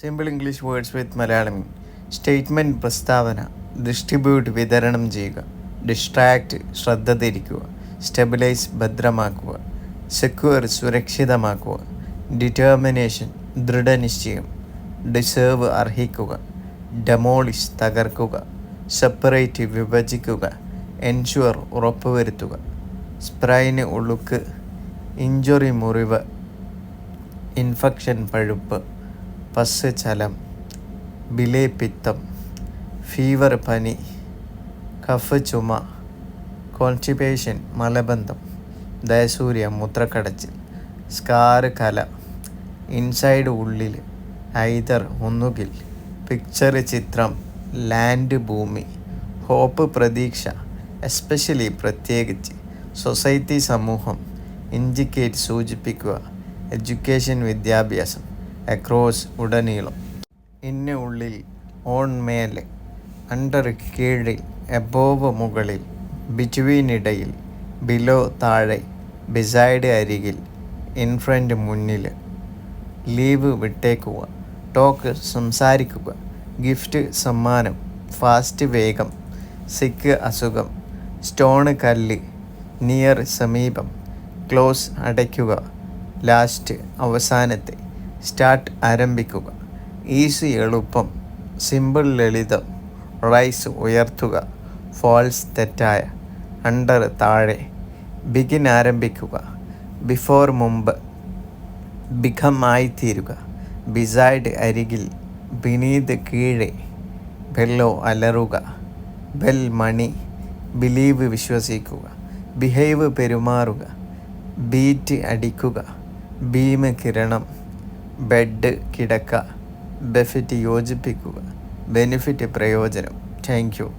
Simple English words with Malayalam. Statement പ്രസ്താവന. Distribute വിതരണം ചെയ്യുക. ഡിസ്ട്രാക്റ്റ് ശ്രദ്ധ തിരിക്കുക. സ്റ്റെബിലൈസ് ഭദ്രമാക്കുക. സെക്യൂർ സുരക്ഷിതമാക്കുക. ഡിറ്റർമിനേഷൻ ദൃഢനിശ്ചയം. ഡിസേർവ് അർഹിക്കുക. ഡെമോളിഷ് തകർക്കുക. സെപ്പറേറ്റ് വിഭജിക്കുക. എൻഷുവർ ഉറപ്പുവരുത്തുക. സ്പ്രൈന് ഉളുക്ക്. ഇഞ്ചുറി മുറിവ്. ഇൻഫെക്ഷൻ പഴുപ്പ്. പസ് ചലം. ബിലേ പിത്തം. ഫീവർ പനി. കഫ് ചുമ. കോൺസ്റ്റിപ്പേഷൻ മലബന്ധം. ദയസൂര്യ മൂത്രക്കടച്ചിൽ. സ്കാർ കല. ഇൻസൈഡ് ഉള്ളിൽ. ഐദർ ഒന്നുകിൽ. പിക്ചർ ചിത്രം. ലാൻഡ് ഭൂമി. ഹോപ്പ് പ്രതീക്ഷ. എസ്പെഷ്യലി പ്രത്യേകിച്ച്. സൊസൈറ്റി സമൂഹം. ഇൻഡിക്കേറ്റ് സൂചിപ്പിക്കുക. എഡ്യൂക്കേഷൻ വിദ്യാഭ്യാസം. അക്രോസ് ഉടനീളം. ഇന്ന് ഉള്ളിൽ. ഓൺ മേലെ. അണ്ടർ കീഴിൽ. എബോവ് മുകളിൽ. ബിറ്റ്വീൻ ഇടയിൽ. ബിലോ താഴെ. ബിസൈഡ് അരികിൽ. ഇൻ ഫ്രണ്ട് മുന്നിൽ. ലീവ് വിട്ടേക്കുക. ടോക്ക് സംസാരിക്കുക. ഗിഫ്റ്റ് സമ്മാനം. ഫാസ്റ്റ് വേഗം. സിക്ക് അസുഖം. സ്റ്റോണ് കല്ല്. നിയർ സമീപം. ക്ലോസ് അടയ്ക്കുക. ലാസ്റ്റ് അവസാനത്തെ. സ്റ്റാർട്ട് ആരംഭിക്കുക. ഈസി എളുപ്പം. സിമ്പിൾ ലളിതം. റൈസ് ഉയർത്തുക. ഫോൾസ് തെറ്റായ. അണ്ടർ താഴെ. ബിഗിൻ ആരംഭിക്കുക. ബിഫോർ മുമ്പ്. ബിക്കം ആയിത്തീരുക. ബിസൈഡ് അരികിൽ. ബിനീത് കീഴെ. ബെല്ലോ അലറുക. ബെൽ മണി. ബിലീവ് വിശ്വസിക്കുക. ബിഹേവ് പെരുമാറുക. ബീറ്റ് അടിക്കുക. ബീം കിരണം. ബെഡ് കിടക്ക. ബെഫിറ്റ് യോജിപ്പിക്കുക. ബെനിഫിറ്റ് പ്രയോജനം. Thank you.